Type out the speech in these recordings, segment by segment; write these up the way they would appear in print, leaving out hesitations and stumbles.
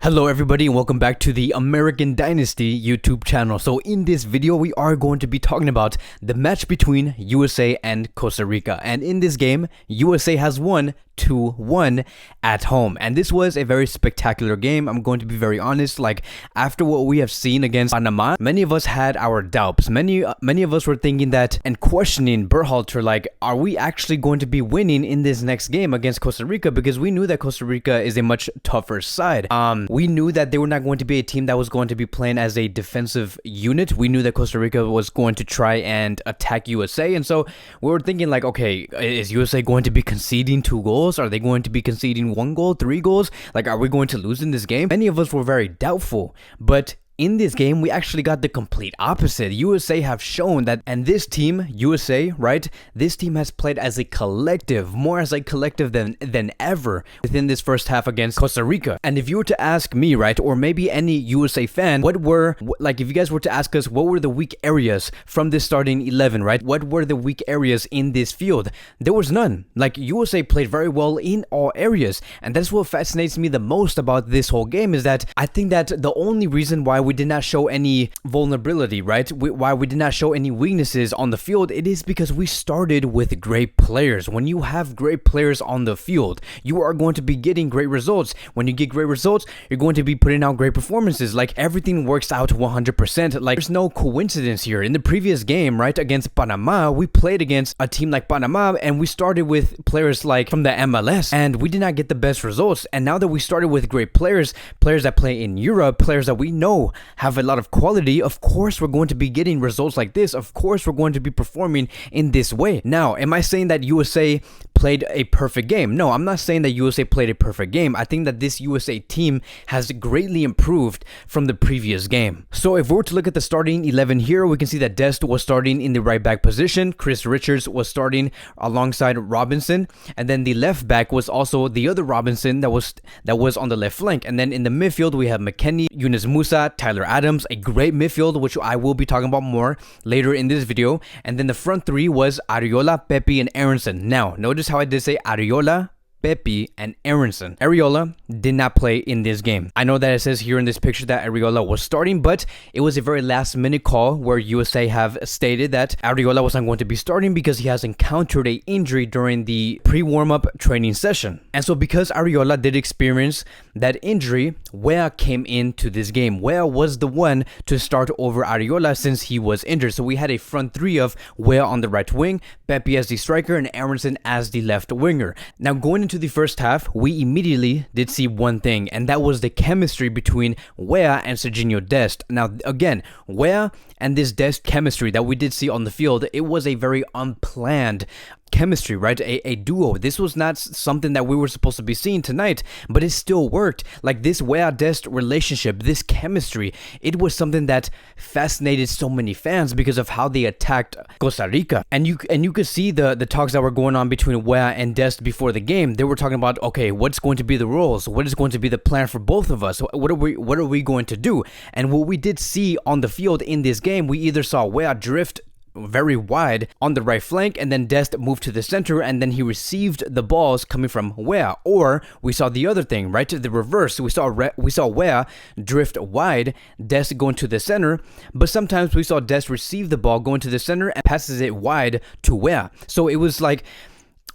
Hello everybody and welcome back to the American Dynasty YouTube channel. So in this video we are going to be talking about the match between USA and Costa Rica, and in this game USA has won 2-1 at home, and this was a very spectacular game. I'm going to be very honest, like after what we have seen against Panama, many of us had our doubts. Many of us were thinking that and questioning Berhalter, like, are we actually going to be winning in this next game against Costa Rica? Because we knew that Costa Rica is a much tougher side. We knew that they were not going to be a team that was going to be playing as a defensive unit. We knew that Costa Rica was going to try and attack USA, and so we were thinking like, okay, is USA going to be conceding 2 goals? Are they going to be conceding 1 goal, 3 goals? Like, are we going to lose in this game? Many of us were very doubtful, but in this game, we actually got the complete opposite. USA have shown that, and this team, USA, right? This team has played as a collective, more as a collective than ever within this first half against Costa Rica. And if you were to ask me, right, or maybe any USA fan, if you guys were to ask us, what were the weak areas from this starting 11, right? What were the weak areas in this field? There was none. Like, USA played very well in all areas. And that's what fascinates me the most about this whole game, is that I think that the only reason why we did not show any vulnerability, right? Why we did not show any weaknesses on the field, it is because we started with great players. When you have great players on the field, you are going to be getting great results. When you get great results, you're going to be putting out great performances. Like, everything works out 100%. Like, there's no coincidence here. In the previous game, right, against Panama, we played against a team like Panama, and we started with players like from the MLS, and we did not get the best results. And now that we started with great players that play in Europe, players that we know have a lot of quality, of course we're going to be getting results like this. Of course we're going to be performing in this way. Now, am I saying that USA played a perfect game? No, I'm not saying that USA played a perfect game. I think that this USA team has greatly improved from the previous game. So if we were to look at the starting 11 here, we can see that Dest was starting in the right back position. Chris Richards was starting alongside Robinson, and then the left back was also the other Robinson that was on the left flank. And then in the midfield we have Mckennies, Yunus, Musah, Tyler Adams, a great midfield, which I will be talking about more later in this video. And then the front three was Arriola, Pepi, and Aronson. Now, notice how I did say Arriola, Pepi, and Aronson. Arriola did not play in this game. I know that it says here in this picture that Arriola was starting, but it was a very last minute call where USA have stated that Arriola was not going to be starting because he has encountered an injury during the pre-warm-up training session. And so because Arriola did experience that injury, Weah came into this game. Weah was the one to start over Arriola since he was injured. So we had a front three of Weah on the right wing, Pepi as the striker, and Aronson as the left winger. Now, going into the first half, we immediately did see one thing, and that was the chemistry between Weah and Sergino Dest. Now, again, Weah and this Dest chemistry that we did see on the field, it was a very unplanned chemistry, right? A duo. This was not something that we were supposed to be seeing tonight, but it still worked. Like, this Weah-Dest relationship, this chemistry, it was something that fascinated so many fans because of how they attacked Costa Rica. And you could see the talks that were going on between Weah and Dest before the game. They were talking about, okay, what's going to be the roles? What is going to be the plan for both of us? What are we going to do? And what we did see on the field in this game, we either saw Weah drift very wide on the right flank, and then Dest moved to the center, and then he received the balls coming from Weah. Or we saw the other thing, right? The reverse. We saw Weah drift wide, Dest going to the center, but sometimes we saw Dest receive the ball, going to the center, and passes it wide to Weah. So it was like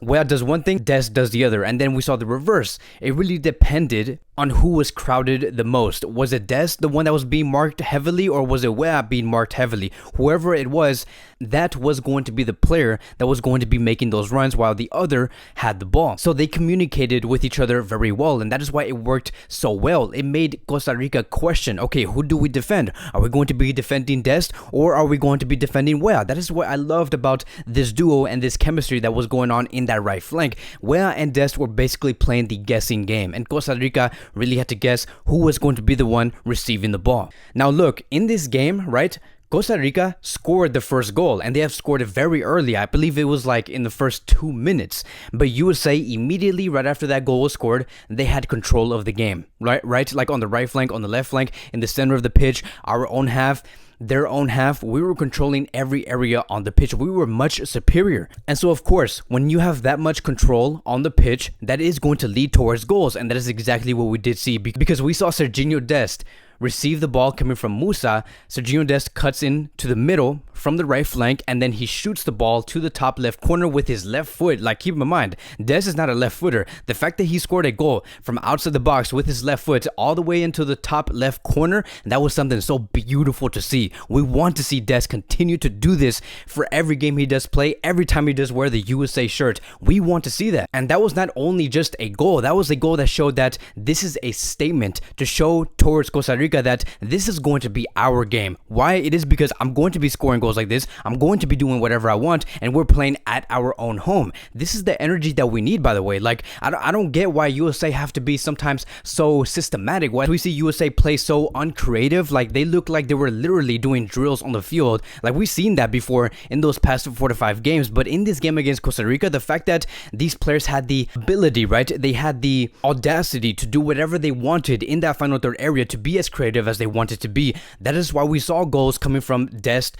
Weah does one thing, Dest does the other, and then we saw the reverse. It really depended on who was crowded the most. Was it Dest, the one that was being marked heavily, or was it Weah being marked heavily? Whoever it was, that was going to be the player that was going to be making those runs while the other had the ball. So they communicated with each other very well, and that is why it worked so well. It made Costa Rica question, okay, who do we defend? Are we going to be defending Dest, or are we going to be defending Weah? That is what I loved about this duo and this chemistry that was going on in that right flank. Weah and Dest were basically playing the guessing game, and Costa Rica really had to guess who was going to be the one receiving the ball. Now look, in this game, right, Costa Rica scored the first goal, and they have scored it very early. I believe it was like in the first 2 minutes. But USA immediately, right after that goal was scored, they had control of the game, right? Like on the right flank, on the left flank, in the center of the pitch, our own half. their own half, we were controlling every area on the pitch. We were much superior. And so, of course, when you have that much control on the pitch, that is going to lead towards goals. And that is exactly what we did see, because we saw Sergino Dest receive the ball coming from Musah. Sergino Dest cuts in to the middle from the right flank, and then he shoots the ball to the top left corner with his left foot. Like, keep in mind, Dest is not a left footer. The fact that he scored a goal from outside the box with his left foot all the way into the top left corner, that was something so beautiful to see. We want to see Dest continue to do this for every game he does play, every time he does wear the USA shirt. We want to see that. And that was not only just a goal, that was a goal that showed that this is a statement to show towards Costa Rica that this is going to be our game. Why? It is because I'm going to be scoring goals like this. I'm going to be doing whatever I want, and we're playing at our own home. This is the energy that we need, by the way. Like, I don't get why USA have to be sometimes so systematic. Why do we see USA play so uncreative? Like, they look like they were literally doing drills on the field. Like, we've seen that before in those past 4 to 5 games. But in this game against Costa Rica, the fact that these players had the ability, right? They had the audacity to do whatever they wanted in that final third area, to be as creative as they wanted to be. That is why we saw goals coming from Dest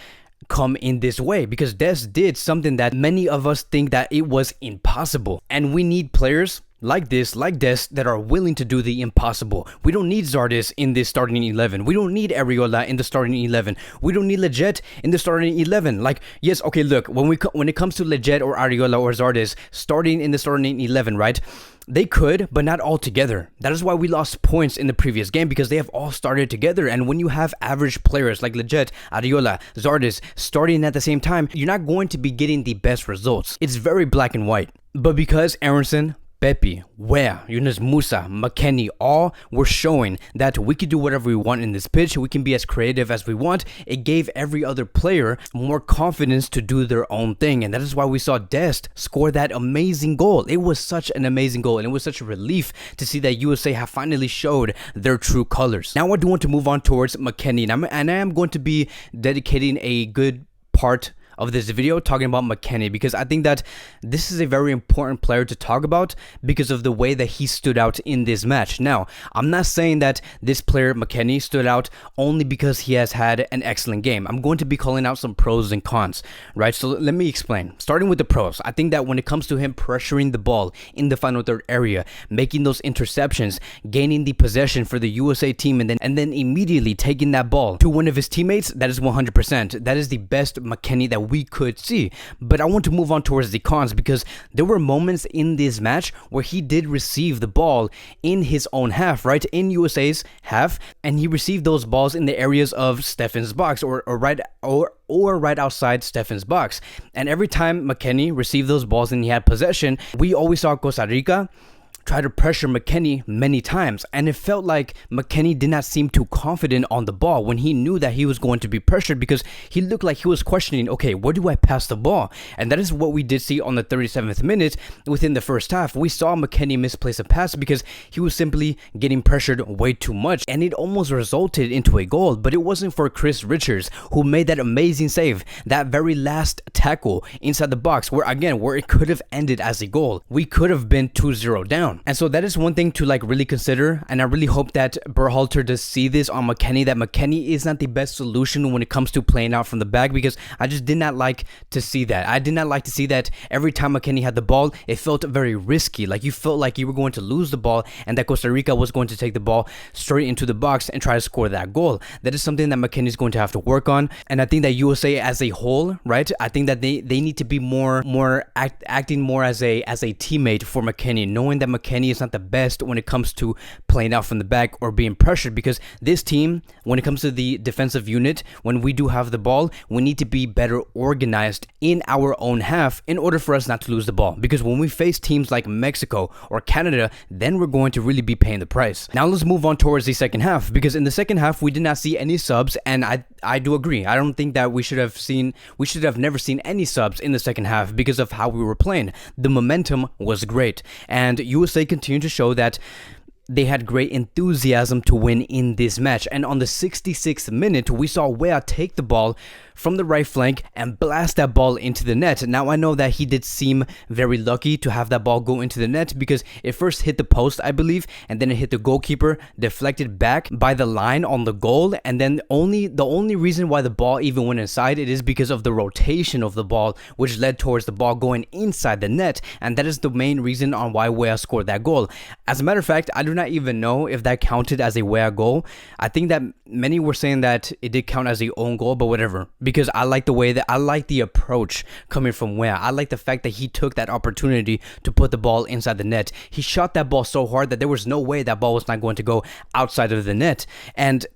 come in this way, because Dest did something that many of us think that it was impossible. And we need players like this, like Dest, that are willing to do the impossible. We don't need Zardes in this starting 11. We don't need Arriola in the starting 11. We don't need Leggett in the starting 11. Like, yes, okay, look, when it comes to Leggett or Arriola or Zardes starting in the starting 11, right? They could, but not all together. That is why we lost points in the previous game, because they have all started together. And when you have average players like Leggett, Arriola, Zardes starting at the same time, you're not going to be getting the best results. It's very black and white. But because Aronson, Pepe, Weah, Yunus, Musah, Mckennies, all were showing that we could do whatever we want in this pitch. We can be as creative as we want. It gave every other player more confidence to do their own thing. And that is why we saw Dest score that amazing goal. It was such an amazing goal, and it was such a relief to see that USA have finally showed their true colors. Now I do want to move on towards Mckennies, and I am going to be dedicating a good part of this video talking about Mckennies, because I think that this is a very important player to talk about because of the way that he stood out in this match. Now, I'm not saying that this player Mckennies stood out only because he has had an excellent game. I'm going to be calling out some pros and cons, right? So let me explain. Starting with the pros, I think that when it comes to him pressuring the ball in the final third area, making those interceptions, gaining the possession for the USA team, and then immediately taking that ball to one of his teammates, that is 100%. That is the best Mckennies that we could see. But I want to move on towards the cons, because there were moments in this match where he did receive the ball in his own half, right? In USA's half, and he received those balls in the areas of Stephen's box or right outside Stephen's box. And every time Mckennies received those balls and he had possession, we always saw Costa Rica try to pressure Mckennies many times, and it felt like Mckennies did not seem too confident on the ball when he knew that he was going to be pressured, because he looked like he was questioning, okay, where do I pass the ball? And that is what we did see on the 37th minute within the first half. We saw Mckennies misplace a pass because he was simply getting pressured way too much, and it almost resulted into a goal. But it wasn't for Chris Richards, who made that amazing save, that very last tackle inside the box, where it could have ended as a goal. We could have been 2-0 down. And so that is one thing to really consider, and I really hope that Berhalter does see this on Mckennies, that Mckennies is not the best solution when it comes to playing out from the back, because I just did not like to see that. I did not like to see that every time Mckennies had the ball, it felt very risky. Like, you felt like you were going to lose the ball and that Costa Rica was going to take the ball straight into the box and try to score that goal. That is something that Mckennies is going to have to work on. And I think that USA as a whole, right, I think that they need to be acting more as a teammate for Mckennies, knowing that Mckennies is not the best when it comes to playing out from the back or being pressured, because this team, when it comes to the defensive unit, when we do have the ball, we need to be better organized in our own half in order for us not to lose the ball, because when we face teams like Mexico or Canada, then we're going to really be paying the price. Now let's move on towards the second half, because in the second half we did not see any subs, and I do agree. I don't think that we should have never seen any subs in the second half because of how we were playing. The momentum was great, and USA continued to show that they had great enthusiasm to win in this match. And on the 66th minute, we saw Weah take the ball from the right flank and blast that ball into the net. Now I know that he did seem very lucky to have that ball go into the net because it first hit the post, I believe, and then it hit the goalkeeper, deflected back by the line on the goal, and then the only reason why the ball even went inside it is because of the rotation of the ball, which led towards the ball going inside the net, and that is the main reason on why Weah scored that goal. As a matter of fact, I do not even know if that counted as a Weah goal. I think that many were saying that it did count as a own goal, but whatever, because I like the approach coming from Weah. I like the fact that he took that opportunity to put the ball inside the net. He shot that ball so hard that there was no way that ball was not going to go outside of the net. And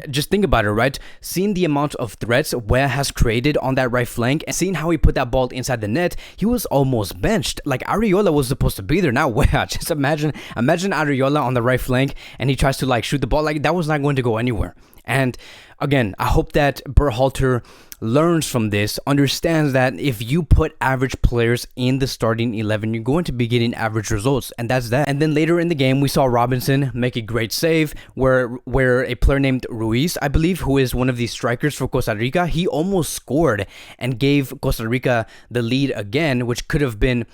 just think about it, right? Seeing the amount of threats Weah has created on that right flank and seeing how he put that ball inside the net, he was almost benched. Like, Arriola was supposed to be there, not Weah. Just imagine Arriola on the right flank and he tries to like shoot the ball. Like, that was not going to go anywhere. And again, I hope that Berhalter learns from this, understands that if you put average players in the starting 11, you're going to be getting average results, and that's that. And then later in the game, we saw Robinson make a great save where a player named Ruiz, I believe, who is one of the strikers for Costa Rica, he almost scored and gave Costa Rica the lead again, which could have been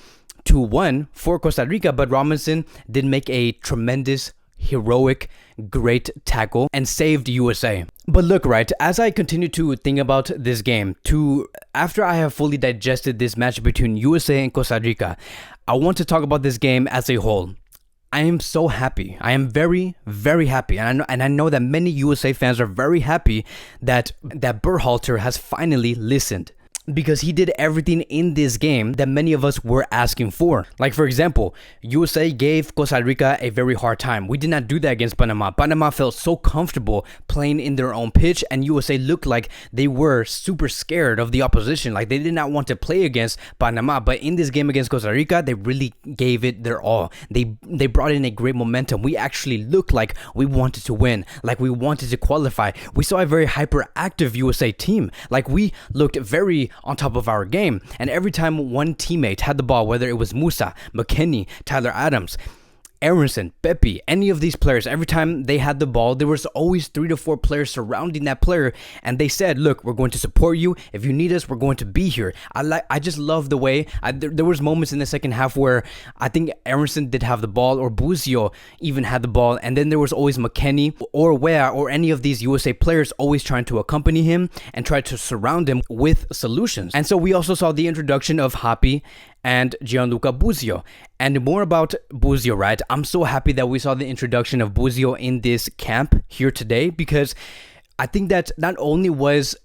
2-1 for Costa Rica, but Robinson did make a tremendous, heroic, great tackle and saved USA. But look, right, as I continue to think about this game, after I have fully digested this match between USA and Costa Rica, I want to talk about this game as a whole. I am so happy. I am very, very happy. And I know that many USA fans are very happy that Berhalter has finally listened, because he did everything in this game that many of us were asking for. Like, for example, USA gave Costa Rica a very hard time. We did not do that against Panama. Panama felt so comfortable playing in their own pitch, and USA looked like they were super scared of the opposition. Like, they did not want to play against Panama. But in this game against Costa Rica, they really gave it their all. They brought in a great momentum. We actually looked like we wanted to win, like we wanted to qualify. We saw a very hyperactive USA team. Like, we looked very on top of our game, and every time one teammate had the ball, whether it was Musah, McKennie, Tyler Adams, Aronson, Pepe, any of these players, every time they had the ball, there was always 3 to 4 players surrounding that player, and they said, look, we're going to support you. If you need us, we're going to be here. I just love the way, there was moments in the second half where I think Aronson did have the ball, or Buzio even had the ball, and then there was always McKennie or Weah or any of these USA players always trying to accompany him and try to surround him with solutions. And so we also saw the introduction of Happy and Gianluca Buzio. And more about Buzio, right? I'm so happy that we saw the introduction of Buzio in this camp here today, because I think that not only was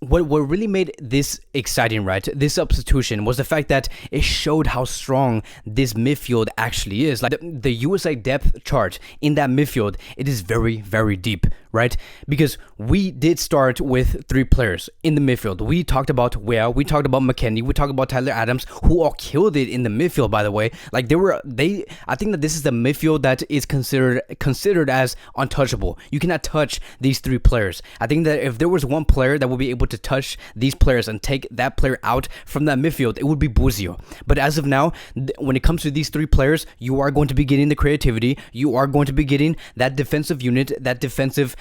what really made this exciting, right? This substitution was the fact that it showed how strong this midfield actually is. Like the USA depth chart in that midfield, it is very, very deep, right? Because we did start with 3 players in the midfield. We talked about Weah, we talked about McKennie, we talked about Tyler Adams, who all killed it in the midfield, by the way. Like I think that this is the midfield that is considered as untouchable. You cannot touch these 3 players. I think that if there was one player that would be able to touch these players and take that player out from that midfield, it would be Buzio. But as of now, when it comes to these 3 players, you are going to be getting the creativity, you are going to be getting that defensive unit, that defensive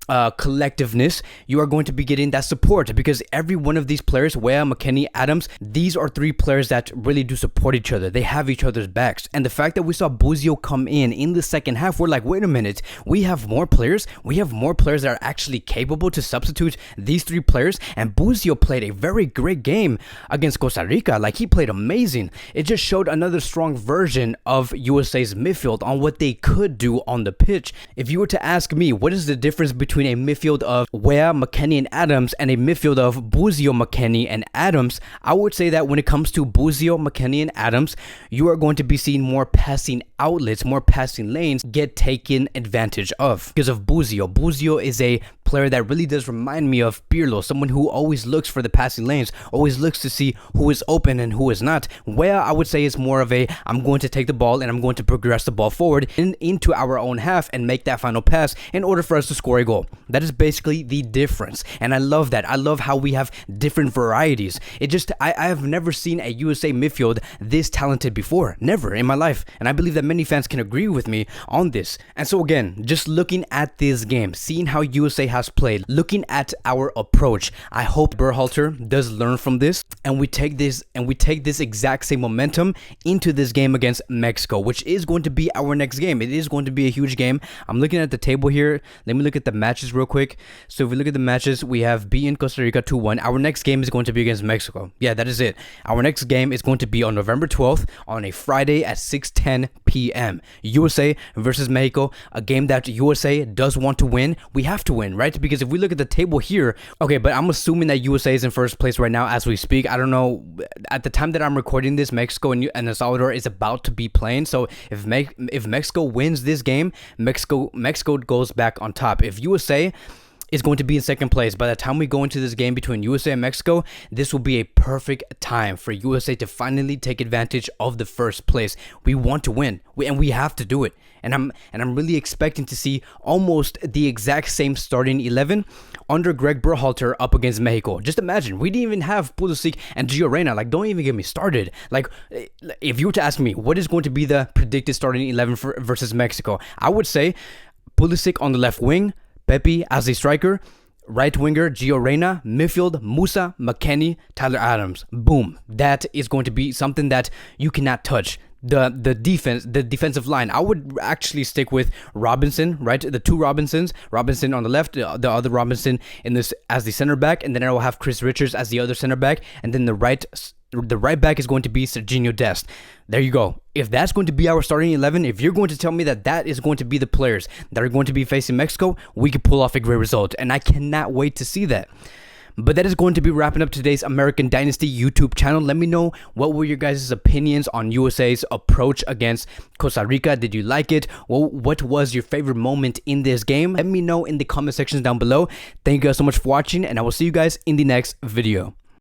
collectiveness. You are going to be getting that support, because every one of these players, Weah, McKennie, Adams, these are 3 players that really do support each other. They have each other's backs. And the fact that we saw Buzio come in the second half, we're like, wait a minute, we have more players that are actually capable to substitute these 3 players. And Buzio played a very great game against Costa Rica. Like, he played amazing. It just showed another strong version of USA's midfield on what they could do on the pitch. If you were to ask me, what is the difference between a midfield of Weah, McKennie, and Adams and a midfield of Buzio, McKennie, and Adams, I would say that when it comes to Buzio, McKennie, and Adams, you are going to be seeing more passing outlets, more passing lanes get taken advantage of because of Buzio. Buzio is a player that really does remind me of Pirlo, someone who always looks for the passing lanes, always looks to see who is open and who is not. Weah, I would say, is more of a, I'm going to take the ball and I'm going to progress the ball forward into our own half and make that final pass in order for us to score a goal. That is basically the difference, and I love that. I love how we have different varieties. I have never seen a USA midfield this talented before, never in my life, and I believe that many fans can agree with me on this. And so again, just looking at this game, seeing how USA has has played. Looking at our approach, I hope Berhalter does learn from this, and we take this exact same momentum into this game against Mexico, which is going to be our next game. It is going to be a huge game. I'm looking at the table here. Let me look at the matches real quick. So if we look at the matches, we have beaten Costa Rica 2-1. Our next game is going to be against Mexico. Yeah, that is it. Our next game is going to be on November 12th on a Friday at 6:10 p.m. USA versus Mexico, a game that USA does want to win. We have to win, right? Because if we look at the table here, okay, but I'm assuming that USA is in first place right now as we speak. I don't know. At the time that I'm recording this, Mexico and El Salvador is about to be playing. So if Mexico wins this game, Mexico goes back on top. If USA is going to be in second place, by the time we go into this game between USA and Mexico, this will be a perfect time for USA to finally take advantage of the first place. We want to win, and we have to do it. And I'm really expecting to see almost the exact same starting 11 under Greg Berhalter up against Mexico. Just imagine, we didn't even have Pulisic and Gio Reyna. Like, don't even get me started. Like, if you were to ask me what is going to be the predicted starting 11 versus Mexico, I would say Pulisic on the left wing, Pepe as a striker, right winger Gio Reyna, midfield Musah, McKennie, Tyler Adams. Boom. That is going to be something that you cannot touch. The defensive line, I would actually stick with Robinson, right? The two Robinson on the left, the other Robinson in this as the center back, and then I will have Chris Richards as the other center back, and then the right back is going to be Sergino Dest. There you go. If that's going to be our starting 11, if you're going to tell me that that is going to be the players that are going to be facing Mexico, we could pull off a great result, and I cannot wait to see that. But that is going to be wrapping up today's American Dynasty YouTube channel. Let me know what were your guys' opinions on USA's approach against Costa Rica. Did you like it? Well, what was your favorite moment in this game? Let me know in the comment sections down below. Thank you guys so much for watching, and I will see you guys in the next video.